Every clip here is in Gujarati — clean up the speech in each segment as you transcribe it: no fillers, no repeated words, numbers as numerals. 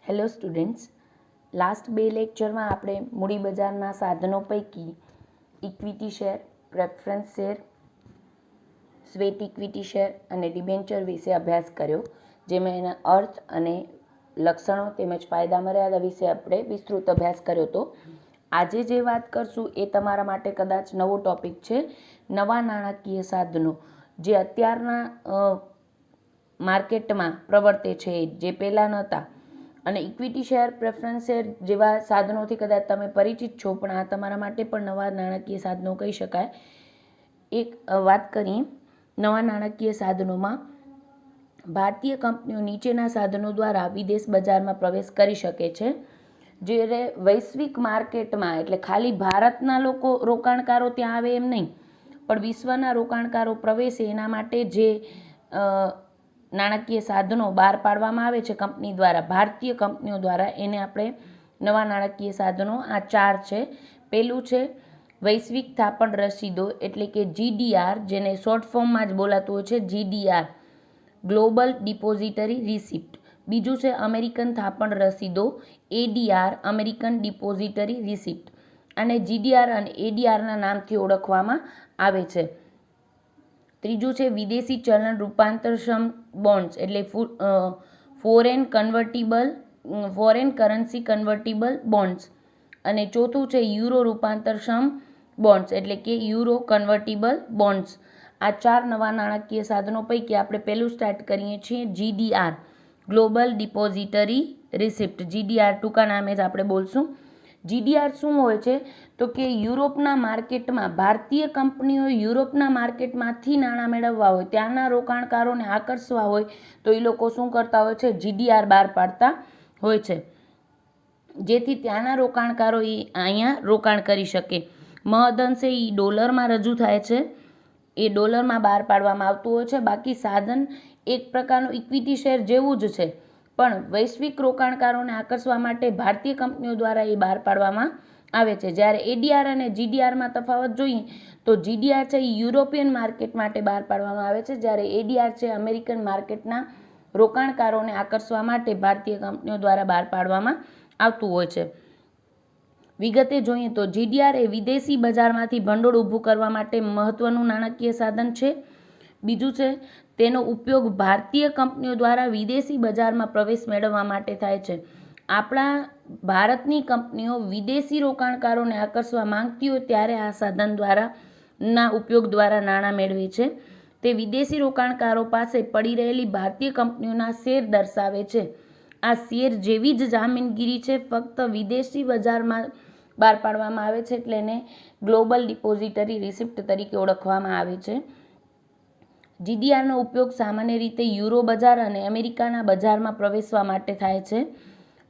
હેલો સ્ટુડન્ટ્સ, લાસ્ટ બે લેક્ચરમાં આપણે મૂડી બજારના સાધનો પૈકી equity share, preference share, sweat equity share અને ડિબેન્ચર વિશે અભ્યાસ કર્યો, જેમાં એના અર્થ અને લક્ષણો તેમજ ફાયદા મર્યાદા વિશે આપણે વિસ્તૃત અભ્યાસ કર્યો હતો. આજે જે વાત કરશું એ તમારા માટે કદાચ નવો ટોપિક છે. નવા નાણાકીય સાધનો જે અત્યારના માર્કેટમાં પ્રવર્તે છે, જે પહેલાં નહોતા, અને ઇક્વિટી શેર, પ્રેફરન્સ શેર જેવા સાધનોથી કદાચ તમે પરિચિત છો, પણ આ તમારા માટે પણ નવા નાણાકીય સાધનો કહી શકાય. એક વાત કરીએ નવા નાણાકીય સાધનોમાં, ભારતીય કંપનીઓ નીચેના સાધનો દ્વારા વિદેશ બજારમાં પ્રવેશ કરી શકે છે. જ્યારે વૈશ્વિક માર્કેટમાં, એટલે ખાલી ભારતના લોકો રોકાણકારો ત્યાં આવે એમ નહીં, પણ વિશ્વના રોકાણકારો પ્રવેશે એના માટે જે નાણાકીય સાધનો બહાર પાડવામાં આવે છે કંપની દ્વારા, ભારતીય કંપનીઓ દ્વારા, એને આપણે નવા નાણાકીય સાધનો આ 4 છે. પહેલું છે વૈશ્વિક થાપણ રસીદો, એટલે કે GDR, જેને શોર્ટ ફોર્મમાં જ બોલાતું હોય છે GDR, ગ્લોબલ ડિપોઝિટરી રિસિપ્ટ. બીજું છે અમેરિકન થાપણ રસીદો, ADR, અમેરિકન ડિપોઝિટરી રિસિપ્ટ. અને GDR અને ADRના નામથી ઓળખવામાં આવે છે. ત્રીજું છે વિદેશી ચલણ રૂપાંતરક્ષમ બોન્ડ્સ, એટલે ફોરેન કરન્સી કન્વર્ટિબલ બોન્ડ્સ. અને ચોથું છે યુરો રૂપાંતરક્ષમ બોન્ડ્સ, એટલે કે યુરો કન્વર્ટિબલ બોન્ડ્સ. આ 4 નવા નાણાકીય સાધનો પૈકી આપણે પહેલું સ્ટાર્ટ કરીએ છીએ GDR, global depository receipt. GDR ટૂંકા નામે જ આપણે બોલશું. GDR શું હોય છે તો કે યુરોપના માર્કેટમાં, ભારતીય કંપનીઓ યુરોપના માર્કેટમાંથી નાણાં મેળવવા હોય, ત્યાંના રોકાણકારોને આકર્ષવા હોય તો એ લોકો શું કરતા હોય છે, GDR બહાર પાડતા હોય છે, જેથી ત્યાંના રોકાણકારો એ અહીંયા રોકાણ કરી શકે. મહદઅંશે એ ડોલરમાં રજૂ થાય છે, એ ડોલરમાં બહાર પાડવામાં આવતું હોય છે. બાકી સાધન એક પ્રકારનું ઇક્વિટી શેર જેવું જ છે, પણ વૈશ્વિક રોકાણકારોને આકર્ષવા માટે ભારતીય કંપનીઓ દ્વારા એ બહાર પાડવામાં આવે છે. જ્યારે ADR અને GDRમાં તફાવત જોઈએ તો GDR છે એ યુરોપિયન માર્કેટ માટે બહાર પાડવામાં આવે છે, જ્યારે ADR છે અમેરિકન માર્કેટના રોકાણકારોને આકર્ષવા માટે ભારતીય કંપનીઓ દ્વારા બહાર પાડવામાં આવતું હોય છે. વિગતે જોઈએ તો GDR એ વિદેશી બજારમાંથી ભંડોળ ઊભું કરવા માટે મહત્વનું નાણાકીય સાધન છે. બીજું છે તેનો ઉપયોગ ભારતીય કંપનીઓ દ્વારા વિદેશી બજારમાં પ્રવેશ મેળવવા માટે થાય છે. આપણા ભારતની કંપનીઓ વિદેશી રોકાણકારોને આકર્ષવા માંગતી હોય ત્યારે આ સાધન ના ઉપયોગ દ્વારા નાણાં મેળવે છે. તે વિદેશી રોકાણકારો પાસે પડી રહેલી ભારતીય કંપનીઓના શેર દર્શાવે છે. આ શેર જેવી જ જામીનગીરી છે, ફક્ત વિદેશી બજારમાં બહાર પાડવામાં આવે છે, એટલે એને ગ્લોબલ ડિપોઝિટરી રિસિપ્ટ તરીકે ઓળખવામાં આવે છે. GDRનો ઉપયોગ સામાન્ય રીતે યુરો બજાર અને અમેરિકાના બજારમાં પ્રવેશવા માટે થાય છે.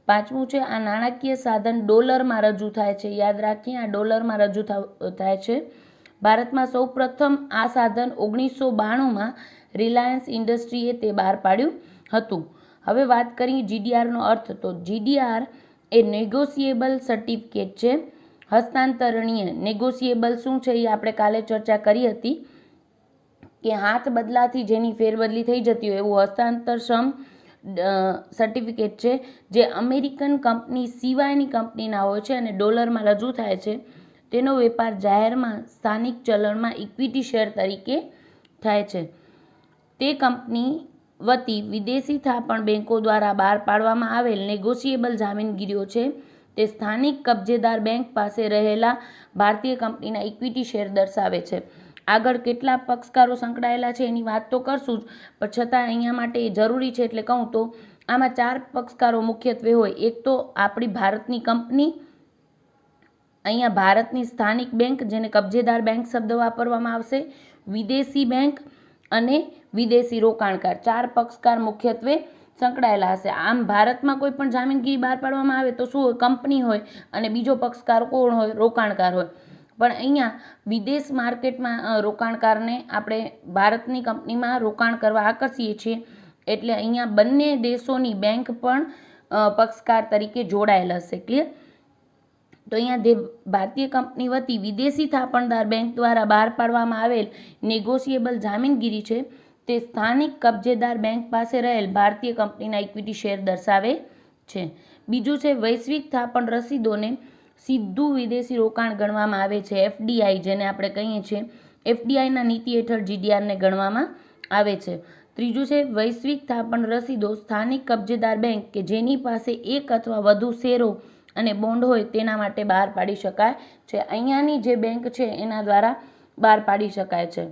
પાંચમું છે આ નાણાકીય સાધન ડોલરમાં રજૂ થાય છે. યાદ રાખીએ, આ ડોલરમાં રજૂ થાય છે. ભારતમાં સૌપ્રથમ આ સાધન 1992માં રિલાયન્સ ઇન્ડસ્ટ્રીએ તે બહાર પાડ્યું હતું. હવે વાત કરીએ GDRનો અર્થ. તો GDR એ નેગોશિયેબલ સર્ટિફિકેટ છે, હસ્તાંતરણીય. નેગોશિયેબલ શું છે એ આપણે કાલે ચર્ચા કરી હતી કે હાથ બદલાથી જેની ફેરબદલી થઈ જતી હોય એવું હસ્તાંતરક્ષમ સર્ટિફિકેટ છે, જે અમેરિકન કંપની સિવાયની કંપનીના હોય છે અને ડોલરમાં રજૂ થાય છે. તેનો વેપાર જાહેરમાં સ્થાનિક ચલણમાં ઇક્વિટી શેર તરીકે થાય છે. તે કંપની વતી વિદેશી થાપણ બેંકો દ્વારા બહાર પાડવામાં આવેલ નેગોશિયેબલ જામીનગીરીઓ છે. તે સ્થાનિક કબજેદાર બેંક પાસે રહેલા ભારતીય કંપનીના ઇક્વિટી શેર દર્શાવે છે. આગળ કેટલા પક્ષકારો સંકળાયેલા છે એની વાત તો કરશું જ, પણ છતાં અહીંયા માટે એ જરૂરી છે એટલે કહું તો આમાં 4 પક્ષકારો મુખ્યત્વે હોય. એક તો આપણી ભારતની કંપની, અહીંયા ભારતની સ્થાનિક બેંક જેને કબજેદાર બેંક શબ્દ વાપરવામાં આવશે, વિદેશી બેંક અને વિદેશી રોકાણકાર. 4 પક્ષકાર મુખ્યત્વે સંકળાયેલા હશે. આમ ભારતમાં કોઈ પણ જામીનગીરી બહાર પાડવામાં આવે તો શું હોય, કંપની હોય અને બીજો પક્ષકાર કોણ હોય, રોકાણકાર હોય. પણ અહીંયા વિદેશ માર્કેટમાં રોકાણકારને આપણે ભારતની કંપનીમાં રોકાણ કરવા આકર્ષીએ છીએ, એટલે અહીંયા બંને દેશોની બેંક પણ પક્ષકાર તરીકે જોડાયેલ હશે. ક્લિયર? તો અહીંયા જે ભારતીય કંપની વતી વિદેશી થાપણદાર બેંક દ્વારા બહાર પાડવામાં આવેલ નેગોશિયેબલ જામીનગીરી છે, તે સ્થાનિક કબજેદાર બેંક પાસે રહેલ ભારતીય કંપનીના ઇક્વિટી શેર દર્શાવે છે. બીજું છે વૈશ્વિક થાપણ રસીદોને સીધું વિદેશી રોકાણ ગણવામાં આવે છે, એફડીઆઈ જેને આપણે કહીએ છીએ. એફડીઆઈના નીતિ હેઠળ જીડીઆરને ગણવામાં આવે છે. ત્રીજું છે વૈશ્વિક થાપણ રસીદો સ્થાનિક કબજેદાર બેંક કે જેની પાસે એક અથવા વધુ શેરો અને બોન્ડ હોય તેના માટે બહાર પાડી શકાય છે. અહીંયાની જે બેંક છે એના દ્વારા બહાર પાડી શકાય છે.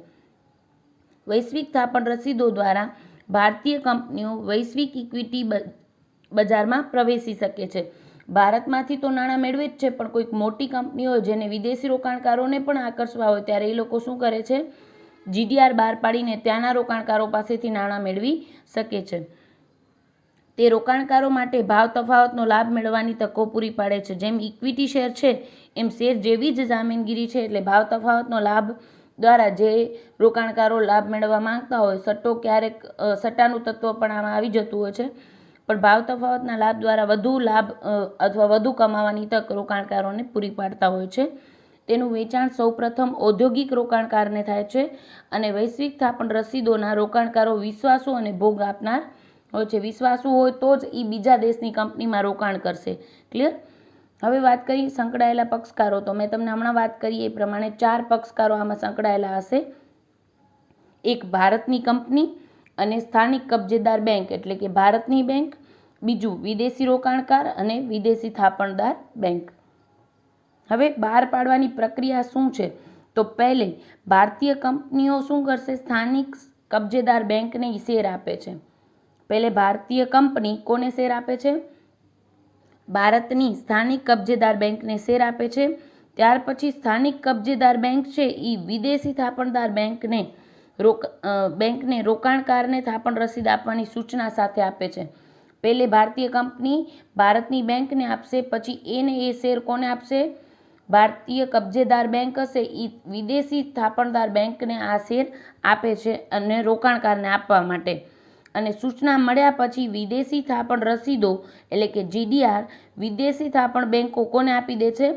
વૈશ્વિક થાપણ રસીદો દ્વારા ભારતીય કંપનીઓ વૈશ્વિક ઇક્વિટી બજારમાં પ્રવેશી શકે છે. ભારતમાંથી તો નાણાં મેળવે જ છે, પણ કોઈક મોટી કંપનીઓ જેને વિદેશી રોકાણકારોને પણ આકર્ષવા હોય ત્યારે એ લોકો શું કરે છે, જીડીઆર બહાર પાડીને ત્યાંના રોકાણકારો પાસેથી નાણાં મેળવી શકે છે. તે રોકાણકારો માટે ભાવ તફાવતનો લાભ મેળવવાની તકો પૂરી પાડે છે. જેમ ઇક્વિટી શેર છે એમ શેર જેવી જ જામીનગીરી છે, એટલે ભાવ તફાવતનો લાભ દ્વારા જે રોકાણકારો લાભ મેળવવા માંગતા હોય, સટ્ટાનું તત્વ પણ આમાં આવી જતું હોય છે, પણ ભાવ તફાવતના લાભ દ્વારા વધુ લાભ અથવા વધુ કમાવાની તક રોકાણકારોને પૂરી પાડતા હોય છે. તેનું વેચાણ સૌપ્રથમ ઔદ્યોગિક રોકાણકારને થાય છે અને વૈશ્વિક થાપણ રસીદોના રોકાણકારો વિશ્વાસુ અને ભોગ આપનાર હોય છે. વિશ્વાસુ હોય તો જ એ બીજા દેશની કંપનીમાં રોકાણ કરશે. ક્લિયર? હવે વાત કરીએ સંકળાયેલા પક્ષકારો. તો મેં તમને હમણાં વાત કરી એ પ્રમાણે 4 પક્ષકારો આમાં સંકળાયેલા હશે. એક ભારતની કંપની અને સ્થાનિક કબજેદાર બેંક એટલે કે ભારતની બેંક, બીજું વિદેશી રોકાણકાર અને વિદેશી થાપણદાર બેંક. હવે બહાર પાડવાની પ્રક્રિયા શું છે? તો પહેલે ભારતીય કંપનીઓ શું કરશે? સ્થાનિક કબજેદાર બેંકને શેર આપે છે. પહેલે ભારતીય કંપની કોને શેર આપે છે? ભારતની સ્થાનિક કબજેદાર બેંકને શેર આપે છે. ત્યાર પછી સ્થાનિક કબજેદાર બેંક છે એ વિદેશી થાપણદાર બેંકને રોકાણકારને થાપણ રસીદ આપવાની સૂચના સાથે આપે છે. પહેલે ભારતીય કંપની ભારતની બેંકને આપશે, પછી એને એ શેર કોને આપશે? ભારતીય કબજેદાર બેંક હશે એ વિદેશી થાપણદાર બેંકને આ શેર આપે છે અને રોકાણકારને આપવા માટે. અને સૂચના મળ્યા પછી વિદેશી થાપણ રસીદો એટલે કે જીડીઆર વિદેશી થાપણ બેંકો કોને આપી દે છે?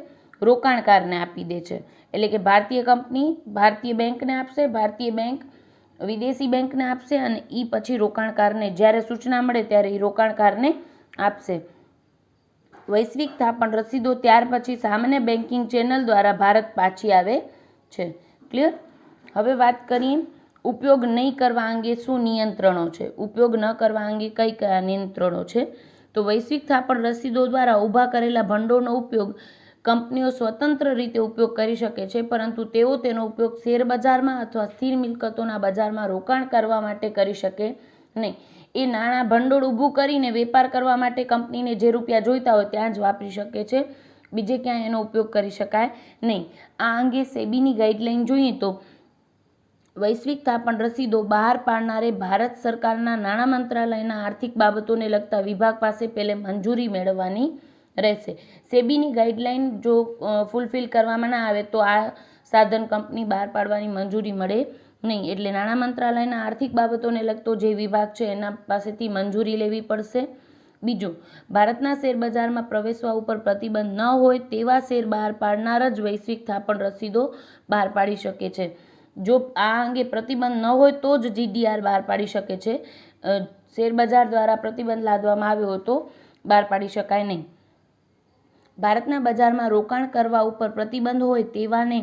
રોકાણકારને આપી દે છે. એટલે કે ભારતીય કંપની ભારતીય બેંકને આપશે, ભારતીય બેંક વિદેશી બેંકને આપશે અને એ પછી રોકાણકારને જ્યારે સૂચના મળે ત્યારે એ રોકાણકારને આપશે. વૈશ્વિક થાપણ રસીદો ત્યાર પછી સામાન્ય બેન્કિંગ ચેનલ દ્વારા ભારત પાછી આવે છે. ક્લિયર? હવે વાત કરીએ ઉપયોગ નહીં કરવા અંગે શું નિયંત્રણો છે. ઉપયોગ ન કરવા અંગે કયા નિયંત્રણો છે? તો વૈશ્વિક થાપણ રસીદો દ્વારા ઊભા કરેલા ભંડોળનો ઉપયોગ કંપનીઓ સ્વતંત્ર રીતે ઉપયોગ કરી શકે છે, પરંતુ તેઓ તેનો ઉપયોગ શેર બજારમાં અથવા સ્થિર મિલકતોના બજારમાં રોકાણ કરવા માટે કરી શકે નહીં. એ નાણાં ભંડોળ ઊભું કરીને વેપાર કરવા માટે કંપનીને જે રૂપિયા જોઈતા હોય ત્યાં જ વાપરી શકે છે, બીજે ક્યાંય એનો ઉપયોગ કરી શકાય નહીં. આ અંગે સેબીની ગાઈડલાઈન જોઈએ તો વૈશ્વિક થાપણ રસીદો બહાર પાડનારે ભારત સરકારના નાણાં મંત્રાલયના આર્થિક બાબતોને લગતા વિભાગ પાસે પહેલે મંજૂરી મેળવવાની રહેશે. સેબીની ગાઈડલાઈન જો ફૂલફિલ કરવામાં ના આવે તો આ સાધન કંપની બહાર પાડવાની મંજૂરી મળે નહીં. એટલે નાણાં મંત્રાલયના આર્થિક બાબતોને લગતો જે વિભાગ છે એના પાસેથી મંજૂરી લેવી પડશે. બીજું, ભારતના શેરબજારમાં પ્રવેશવા ઉપર પ્રતિબંધ ન હોય તેવા શેર બહાર પાડનાર જ વૈશ્વિક થાપણ રસીદો બહાર પાડી શકે છે. જો આ અંગે પ્રતિબંધ ન હોય તો જ જીડીઆર બહાર પાડી શકે છે. શેરબજાર દ્વારા પ્રતિબંધ લાદવામાં આવ્યો હોય તો બહાર પાડી શકાય નહીં. ભારતના બજારમાં રોકાણ કરવા ઉપર પ્રતિબંધ હોય તેવાને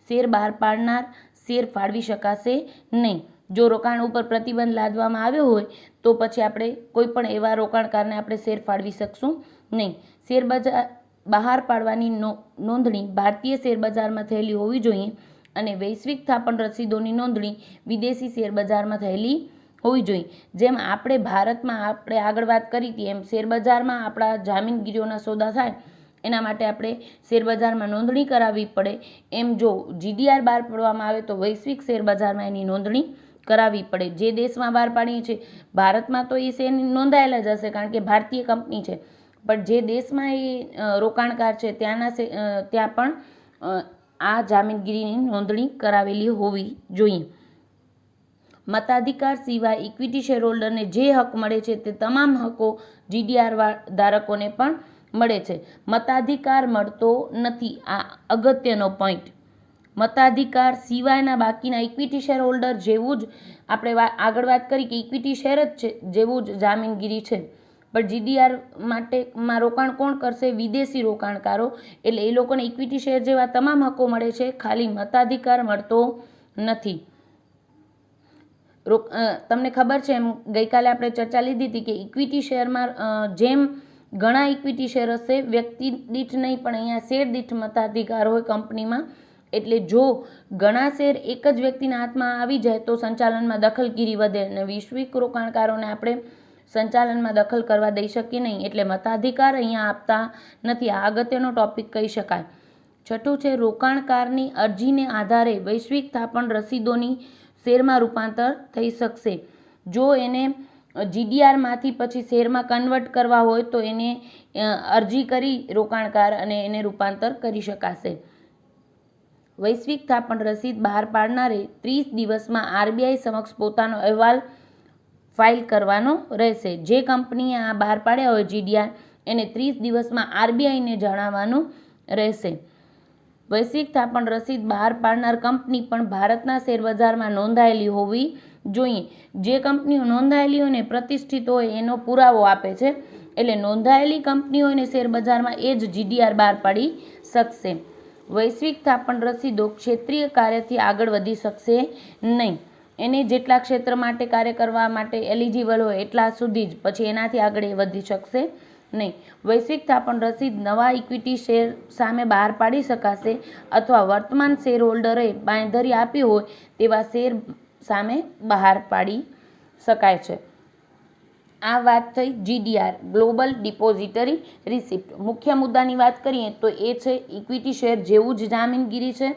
શેર બહાર પાડનાર શેર ફાળવી શકાશે નહીં. જો રોકાણ ઉપર પ્રતિબંધ લાદવામાં આવ્યો હોય તો પછી આપણે કોઈ પણ એવા રોકાણકારને આપણે શેર ફાળવી શકશું નહીં. શેરબજાર બહાર પાડવાની નોંધણી ભારતીય શેરબજારમાં થયેલી હોવી જોઈએ અને વૈશ્વિક થાપણ રસીદોની નોંધણી વિદેશી શેરબજારમાં થયેલી હોવી જોઈએ. જેમ આપણે ભારતમાં આપણે આગળ વાત કરી હતી એમ શેરબજારમાં આપણા જામીનગીરીઓના સોદા થાય એના માટે આપણે શેરબજારમાં નોંધણી કરાવવી પડે, એમ જો જીડીઆર બહાર પાડવામાં આવે તો વૈશ્વિક શેરબજારમાં એની નોંધણી કરાવવી પડે. જે દેશમાં બહાર પાડીએ છીએ ભારતમાં તો એ શેર નોંધાયેલા જ હશે કારણ કે ભારતીય કંપની છે, પણ જે દેશમાં એ રોકાણકાર છે ત્યાં પણ આ જામીનગીરીની નોંધણી કરાવેલી હોવી જોઈએ. મતાધિકાર સિવાય ઇક્વિટી શેરહોલ્ડરને જે હક મળે છે તે તમામ હકો જીડીઆર ધારકોને પણ મળે છે. મતાધિકાર મળતો નથી, આ અગત્યનો પોઈન્ટ. મતાધિકાર સિવાયના બાકીના ઇક્વિટી શેર હોલ્ડર જેવું જ આપણે આગળ વાત કરી કે ઇક્વિટી શેર જ છે જેવું જ જામીનગીરી છે, પણ GDR માટેમાં રોકાણ કોણ કરશે? વિદેશી રોકાણકારો. એટલે એ લોકોને ઇક્વિટી શેર જેવા તમામ હકો મળે છે, ખાલી મતાધિકાર મળતો નથી. તમને ખબર છે એમ ગઈકાલે આપણે ચર્ચા લીધી હતી કે ઇક્વિટી શેરમાં જેમ ઘણા ઇક્વિટી શેર હશે, વ્યક્તિ દીઠ નહીં પણ અહીંયા શેર દીઠ મતાધિકાર હોય કંપનીમાં. એટલે જો ઘણા શેર એક જ વ્યક્તિના હાથમાં આવી જાય તો સંચાલનમાં દખલગીરી વધે અને વૈશ્વિક રોકાણકારોને આપણે સંચાલનમાં દખલ કરવા દઈ શકીએ નહીં. એટલે મતાધિકાર અહીંયા આપતા નથી. આ અગત્યનો ટોપિક કહી શકાય. છઠ્ઠું છે રોકાણકારની અરજીને આધારે વૈશ્વિક થાપણ રસીદોની શેરમાં રૂપાંતર થઈ શકશે. જો એને GDRમાંથી પછી શેરમાં કન્વર્ટ કરવા હોય તો એને અરજી કરી રોકાણકાર અને એને રૂપાંતર કરી શકાશે. વૈશ્વિક થાપણ રસીદ બહાર પાડનારે 30 દિવસમાં RBI સમક્ષ પોતાનો અહેવાલ ફાઇલ કરવાનો રહેશે. જે કંપનીએ આ બહાર પાડ્યા હોય GDR એને 30 દિવસમાં RBIને જણાવવાનું રહેશે. વૈશ્વિક થાપણ રસીદ બહાર પાડનાર કંપની પણ ભારતના શેરબજારમાં નોંધાયેલી હોવી જોઈએ. જે કંપનીઓ નોંધાયેલી હોય ને પ્રતિષ્ઠિત હોય એનો પુરાવો આપે છે. એટલે નોંધાયેલી કંપનીઓને શેરબજારમાં એ જ GDR બહાર પાડી શકશે. વૈશ્વિક થાપણ રસીદો ક્ષેત્રીય કાર્યથી આગળ વધી શકશે નહીં. એને જેટલા ક્ષેત્ર માટે કાર્ય કરવા માટે એલિજિબલ હોય એટલા સુધી જ, પછી એનાથી આગળ એ વધી શકશે નહીં. વૈશ્વિક થાપણ રસીદ નવા ઇક્વિટી શેર સામે બહાર પાડી શકાશે અથવા વર્તમાન શેર હોલ્ડરે બાંયધરી આપી હોય તેવા શેર સામે બહાર પાડી શકાય છે. આ વાત થઈ GDR, ગ્લોબલ ડિપોઝિટરી રિસિપ્ટ. મુખ્ય મુદ્દાની વાત કરીએ તો એ છે ઇક્વિટી શેર જેવું જ જામીનગીરી છે,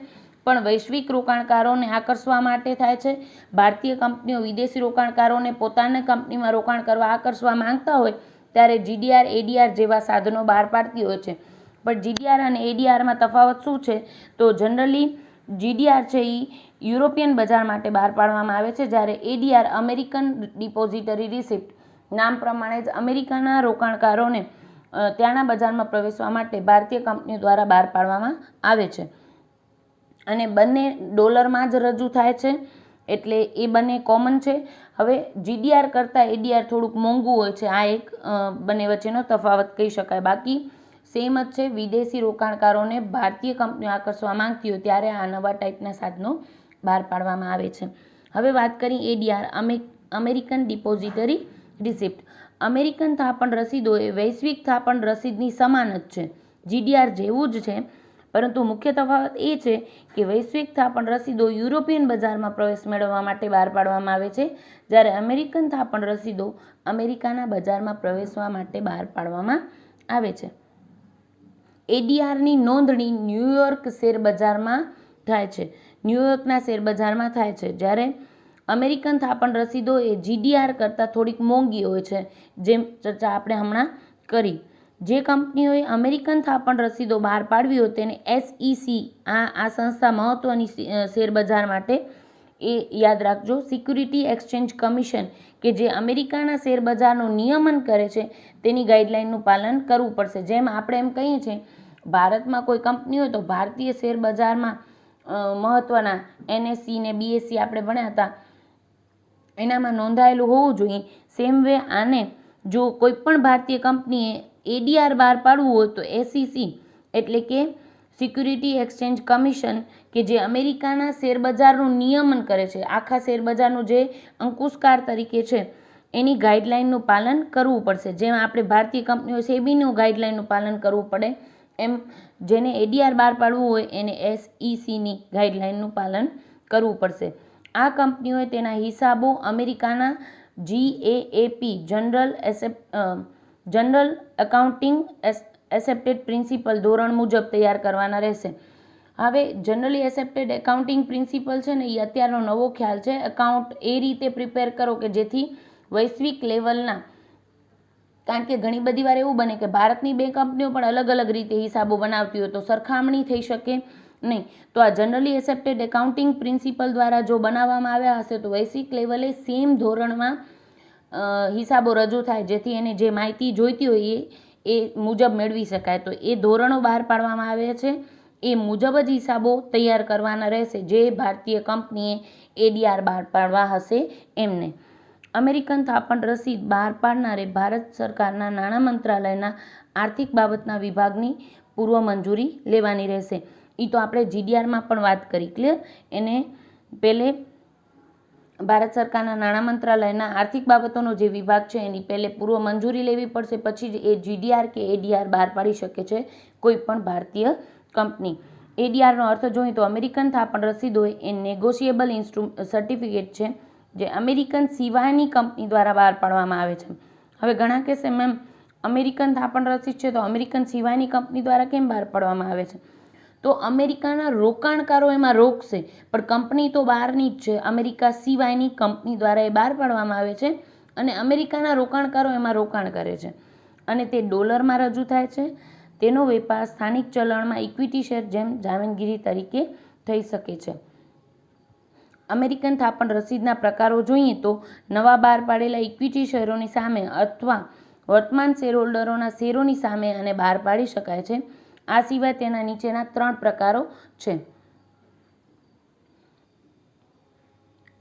પણ વૈશ્વિક રોકાણકારોને આકર્ષવા માટે થાય છે. ભારતીય કંપનીઓ વિદેશી રોકાણકારોને પોતાની કંપનીમાં રોકાણ કરવા આકર્ષવા માંગતા હોય ત્યારે GDR, ADR જેવા સાધનો બહાર પાડતી હોય છે. પણ GDR અને ADRમાં તફાવત શું છે? તો જનરલી GDR છે એ યુરોપિયન બજાર માટે બહાર પાડવામાં આવે છે, જ્યારે ADR અમેરિકન ડિપોઝિટરી રિસિપ્ટ નામ પ્રમાણે જ અમેરિકાના રોકાણકારોને ત્યાંના બજારમાં પ્રવેશવા માટે ભારતીય કંપનીઓ દ્વારા બહાર પાડવામાં આવે છે. અને બંને ડોલરમાં જ રજૂ થાય છે, એટલે એ બંને કોમન છે. હવે GDR કરતાં ADR થોડુંક મોંઘું હોય છે. આ એક બંને વચ્ચેનો તફાવત કહી શકાય. બાકી સેમ જ છે. વિદેશી રોકાણકારોને ભારતીય કંપનીઓ આકર્ષવા માંગતી હોય ત્યારે આ નવા ટાઈપના સાધનો બહાર પાડવામાં આવે છે. હવે વાત કરી ADR, American depository receipt. American થાપણ રસીદો એ વૈશ્વિક થાપણ રસીદની સમાન જ છે, GDR જેવું જ છે. પરંતુ મુખ્ય તફાવત એ છે કે વૈશ્વિક થાપણ રસીદો યુરોપિયન બજારમાં પ્રવેશ મેળવવા માટે બહાર પાડવામાં આવે છે, જ્યારે અમેરિકન થાપણ રસીદો અમેરિકાના બજારમાં પ્રવેશવા માટે બહાર પાડવામાં આવે છે. ADRની નોંધણી ન્યૂયોર્ક શેરબજારમાં થાય છે, ન્યૂયોર્કના શેરબજારમાં થાય છે, જ્યારે અમેરિકન થાપણ રસીદો એ GDR કરતાં થોડીક મોંઘી હોય છે, જેમ ચર્ચા આપણે હમણાં કરી. જે કંપનીઓએ અમેરિકન થાપણ રસીદો બહાર પાડવી હોય તેને SEC આ સંસ્થા મહત્વની શેરબજાર માટે એ યાદ રાખજો. સિક્યુરિટી એક્સચેન્જ કમિશન કે જે અમેરિકાના શેરબજારનું નિયમન કરે છે તેની ગાઈડલાઇનનું પાલન કરવું પડશે. જેમ આપણે એમ કહીએ છીએ ભારતમાં કોઈ કંપની હોય તો ભારતીય શેરબજારમાં મહત્વના NSE ને BSE આપણે ભણ્યા હતા એનામાં નોંધાયેલું હોવું જોઈએ. સેમ વે આને જો કોઈ પણ ભારતીય કંપનીએ ADR બહાર પાડવું હોય તો SEC એટલે કે સિક્યુરિટી એક્સચેન્જ કમિશન કે જે અમેરિકાના શેરબજારનું નિયમન કરે છે, આખા શેરબજારનું જે અંકુશકાર તરીકે છે એની ગાઈડલાઇનનું પાલન કરવું પડશે. જેમ આપણે ભારતીય કંપનીઓ સેબીનું ગાઈડલાઇનનું પાલન કરવું પડે એમ જેને ADR બહાર પાડવું હોય એને SECની ગાઈડલાઇનનું પાલન કરવું પડશે. આ કંપનીઓએ તેના હિસાબો અમેરિકાના GAAP જનરલ એકાઉન્ટિંગ એસેપ્ટેડ પ્રિન્સિપલ ધોરણ મુજબ તૈયાર કરવાના રહેશે. હવે જનરલી એસેપ્ટેડ એકાઉન્ટિંગ પ્રિન્સિપલ છે ને એ અત્યારનો નવો ખ્યાલ છે. એકાઉન્ટ એ રીતે પ્રિપેર કરો કે જેથી વૈશ્વિક લેવલના, કારણ કે ઘણી બધી વાર એવું બને કે ભારતની બે કંપનીઓ પણ અલગ અલગ રીતે હિસાબો બનાવતી હોય તો સરખામણી થઈ શકે નહીં. તો આ જનરલી એસેપ્ટેડ એકાઉન્ટિંગ પ્રિન્સિપલ દ્વારા જો બનાવવામાં આવ્યા હશે તો વૈશ્વિક લેવલે સેમ ધોરણમાં હિસાબો રજૂ થાય, જેથી એને જે માહિતી જોઈતી હોય એ મુજબ મેળવી શકાય. તો એ ધોરણો બહાર પાડવામાં આવે છે, એ મુજબ જ હિસાબો તૈયાર કરવાના રહેશે જે ભારતીય કંપનીએ ADR બહાર પાડવા હશે એમને. અમેરિકન થાપણ રસીદ બહાર પાડનારે ભારત સરકારના નાણાં મંત્રાલયના આર્થિક બાબતના વિભાગની પૂર્વ મંજૂરી લેવાની રહેશે. એ તો આપણે જીડીઆરમાં પણ વાત કરી, ક્લિયર. એને પહેલે ભારત સરકારના નાણાં મંત્રાલયના આર્થિક બાબતોનો જે વિભાગ છે એની પહેલે પૂર્વ મંજૂરી લેવી પડશે, પછી જ એ જીડીઆર કે એડીઆર બહાર પાડી શકે છે કોઈ પણ ભારતીય કંપની. એડીઆરનો અર્થ જોઈએ તો અમેરિકન થાપણ રસીદ હોય એ નેગોશિયેબલ સર્ટિફિકેટ છે જે અમેરિકન સિવાયની કંપની દ્વારા બહાર પાડવામાં આવે છે. હવે ઘણા કહેશે મેમ અમેરિકન થાપણ રસીદ છે તો અમેરિકન સિવાયની કંપની દ્વારા કેમ બહાર પાડવામાં આવે છે? તો અમેરિકાના રોકાણકારો એમાં રોકશે, પણ કંપની તો બહારની જ છે, અમેરિકા સિવાયની કંપની દ્વારા એ બહાર પાડવામાં આવે છે અને અમેરિકાના રોકાણકારો એમાં રોકાણ કરે છે અને તે ડોલરમાં રજૂ થાય છે. તેનો વેપાર સ્થાનિક ચલણમાં ઇક્વિટી શેર જેમ જામીનગીરી તરીકે થઈ શકે છે. અમેરિકન થાપણ રસીદના પ્રકારો જોઈએ તો નવા બહાર પાડેલા ઇક્વિટી શેરોની સામે અથવા વર્તમાન શેરહોલ્ડરોના શેરોની સામે આને બહાર પાડી શકાય છે. આ સિવાય તેના નીચેના 3 પ્રકારો છે.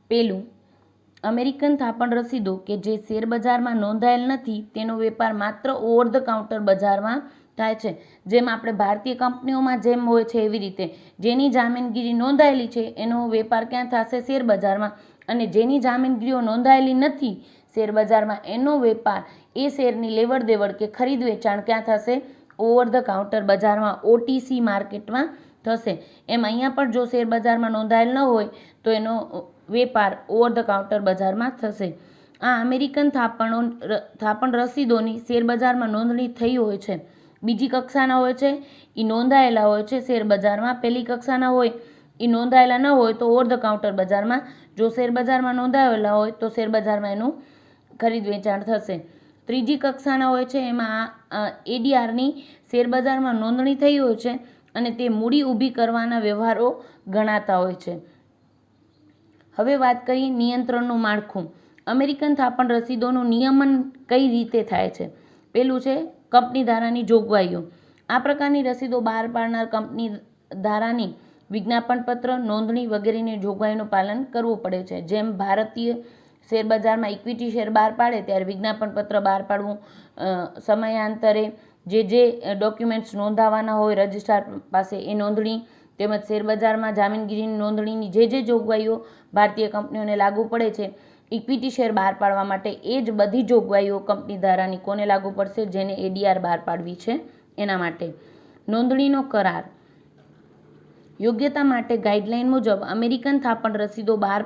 પહેલું, અમેરિકન થાપણ રસીદો કે જે શેરબજારમાં નોંધાયેલ નથી તેનો વેપાર માત્ર ઓવર ધ કાઉન્ટર બજારમાં થાય છે. જેમ આપણે ભારતીય કંપનીઓમાં જેમ હોય છે એવી રીતે જેની જામીનગીરી નોંધાયેલી છે એનો વેપાર ક્યાં થશે? શેરબજારમાં. અને જેની જામીનગીરીઓ નોંધાયેલી નથી શેરબજારમાં એનો વેપાર એ શેરની લેવડ દેવડ કે ખરીદ વેચાણ ક્યાં થશે? ઓવર ધ કાઉન્ટર બજારમાં, ઓટીસી માર્કેટમાં થશે. એમ અહીંયા પણ જો શેરબજારમાં નોંધાયેલ ન હોય તો એનો વેપાર ઓવર ધ કાઉન્ટર બજારમાં થશે. આ અમેરિકન થાપણ રસીદોની શેરબજારમાં નોંધણી થઈ હોય છે. બીજી કક્ષાના હોય છે એ નોંધાયેલા હોય છે શેરબજારમાં. પહેલી કક્ષાના હોય એ નોંધાયેલા ન હોય તો ઓવર ધ કાઉન્ટર બજારમાં. જો શેરબજારમાં નોંધાયેલા હોય તો શેરબજારમાં એનું ખરીદ વેચાણ થશે. ત્રીજી કક્ષાના હોય છે એમાં એડીઆરની શેરબજારમાં નોંધણી થઈ હોય છે અને તે મૂડી ઊભી કરવાના વ્યવહારો ગણાતા હોય છે. હવે વાત કરીએ નિયંત્રણનું માળખું. અમેરિકન થાપણ રસીદોનું નિયમન કઈ રીતે થાય છે? પેલું છે કંપની ધારાની જોગવાઈઓ. આ પ્રકારની રસીદો બહાર પાડનાર કંપની ધારાની વિજ્ઞાપનપત્ર, નોંધણી વગેરેની જોગવાઈનું પાલન કરવું પડે છે. જેમ ભારતીય શેરબજારમાં ઇક્વિટી શેર બહાર પાડે ત્યારે વિજ્ઞાપનપત્ર બહાર પાડવું, સમયાંતરે જે ડોક્યુમેન્ટ્સ નોંધાવાના હોય રજિસ્ટ્રાર પાસે એ નોંધણી, તેમજ શેરબજારમાં જામીનગીરીની નોંધણીની જે જોગવાઈઓ ભારતીય કંપનીઓને લાગુ પડે છે ઇક્વિટી શેર બહાર પાડવા માટે, એ જ બધી જોગવાઈઓ કંપની ધારાની કોને લાગુ પડશે? જેને એડીઆર બહાર પાડવી છે એના માટે. નોંધણીનો કરાર. યોગ્યતા માટે ગાઈડલાઈન મુજબ અમેરિકન થાપણ રસીદો બહાર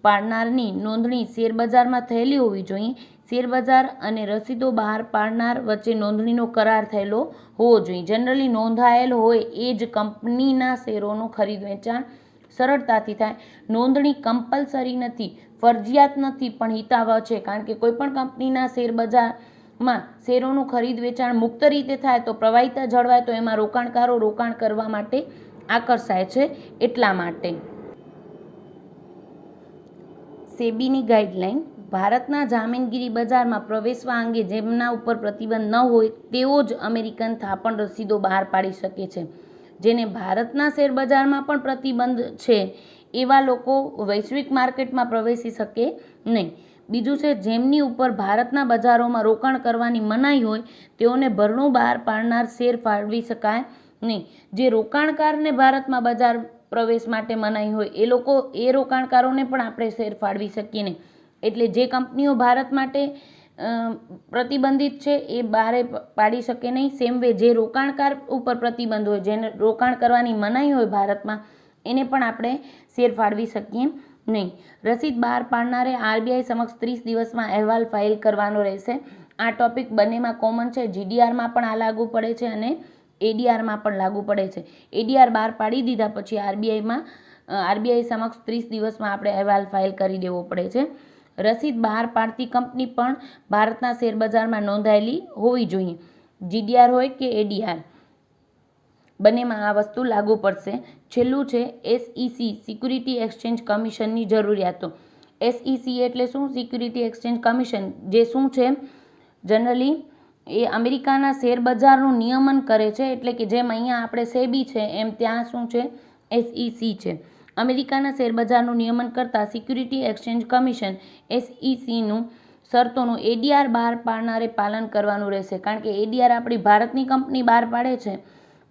પાડનારની નોંધણી શેરબજારમાં થયેલી હોવી જોઈએ. શેરબજાર અને રસીદો બહાર પાડનાર વચ્ચે નોંધણીનો કરાર થયેલો હોવો જોઈએ. જનરલી નોંધાયેલ હોય એ જ કંપનીના શેરોનું ખરીદ વેચાણ સરળતાથી થાય. નોંધણી કમ્પલસરી નથી, ફરજિયાત નથી, પણ હિતાવહ છે. કારણ કે કોઈપણ કંપનીના શેરબજારમાં શેરોનું ખરીદ વેચાણ મુક્ત રીતે થાય તો પ્રવાહિતા જળવાય તો એમાં રોકાણકારો રોકાણ કરવા માટે આકર્ષાય છે. એટલા માટે સેબીની ગાઈડલાઈન. ભારતના જામીનગીરી બજારમાં પ્રવેશવા અંગે જેમના ઉપર પ્રતિબંધ ન હોય તેઓ જ અમેરિકન થાપણ રસીદો બહાર પાડી શકે છે. જેને ભારતના શેરબજારમાં પણ પ્રતિબંધ છે એવા લોકો વૈશ્વિક માર્કેટમાં પ્રવેશી શકે નહીં. બીજું છે જેમની ઉપર ભારતના બજારોમાં રોકાણ કરવાની મનાઈ હોય તેઓને ભરણું બહાર પાડનાર શેર ફાળવી શકાય નહીં. જે રોકાણકારને ભારતમાં બજાર પ્રવેશ માટે મનાઈ હોય એ રોકાણકારોને પણ આપણે શેર ફાળવી શકીએ નહીં. એટલે જે કંપનીઓ ભારત માટે પ્રતિબંધિત છે એ બહાર પાડી શકે નહીં. સેમ વે જે રોકાણકાર ઉપર પ્રતિબંધ હોય, જેને રોકાણ કરવાની મનાઈ હોય ભારતમાં, એને પણ આપણે શેર ફાળવી શકીએ નહીં. રસીદ બહાર પાડનારે આરબીઆઈ સમક્ષ 30 દિવસમાં અહેવાલ ફાઇલ કરવાનો રહેશે. આ ટોપિક બંનેમાં કોમન છે. જીડીઆરમાં પણ આ લાગુ પડે છે અને એડીઆરમાં પણ લાગુ પડે છે. એડીઆર બહાર પાડી દીધા પછી આરબીઆઈ સમક્ષ 30 દિવસમાં આપણે અહેવાલ ફાઇલ કરી દેવો પડે છે. રસીદ બહાર પાડતી કંપની પણ ભારતના શેરબજારમાં નોંધાયેલી હોવી જોઈએ. જીડીઆર હોય કે એડીઆર, બંનેમાં આ વસ્તુ લાગુ પડશે. છેલ્લું છે એસઈસી સિક્યુરિટી એક્સચેન્જ કમિશનની જરૂરિયાતો. એસઈસી એટલે શું? Security exchange commission. જે શું છે? જનરલી એ અમેરિકાના શેરબજારનું નિયમન કરે છે. એટલે કે જેમ અહીંયા આપણે સેબી છે એમ ત્યાં શું છે? એસઈસી છે. અમેરિકાના શેરબજારનું નિયમન કરતા સિક્યુરિટી એક્સચેન્જ કમિશન SECનું શરતોનું ADR બહાર પાડનારે પાલન કરવાનું રહેશે. કારણ કે ADR આપણી ભારતની કંપની બહાર પાડે છે,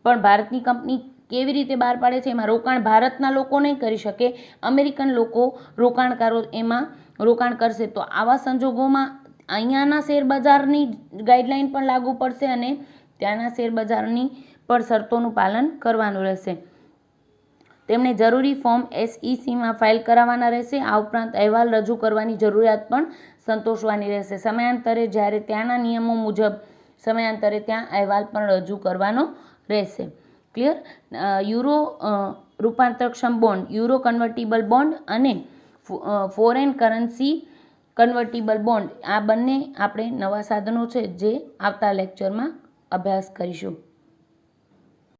પણ ભારતની કંપની કેવી રીતે બહાર પાડે છે, એમાં રોકાણ ભારતના લોકો નહીં કરી શકે, અમેરિકન લોકો રોકાણકારો એમાં રોકાણ કરશે. તો આવા સંજોગોમાં અહીંયાના શેરબજારની ગાઈડલાઈન પણ લાગુ પડશે અને ત્યાંના શેરબજારની પણ શરતોનું પાલન કરવાનું રહેશે. તેમણે જરૂરી ફોર્મ SECમાં ફાઇલ કરાવવાના રહેશે. આ ઉપરાંત અહેવાલ રજૂ કરવાની જરૂરિયાત પણ સંતોષવાની રહેશે. સમયાંતરે જ્યારે ત્યાંના નિયમો મુજબ સમયાંતરે ત્યાં અહેવાલ પણ રજૂ કરવાનો રહેશે. ક્લિયર? યુરો રૂપાંતરક્ષમ બોન્ડ, યુરો કન્વર્ટિબલ બોન્ડ અને ફોરેન કરન્સી કન્વર્ટિબલ બોન્ડ, આ બંને આપણે નવા સાધનો છે જે આવતા લેક્ચરમાં અભ્યાસ કરીશું.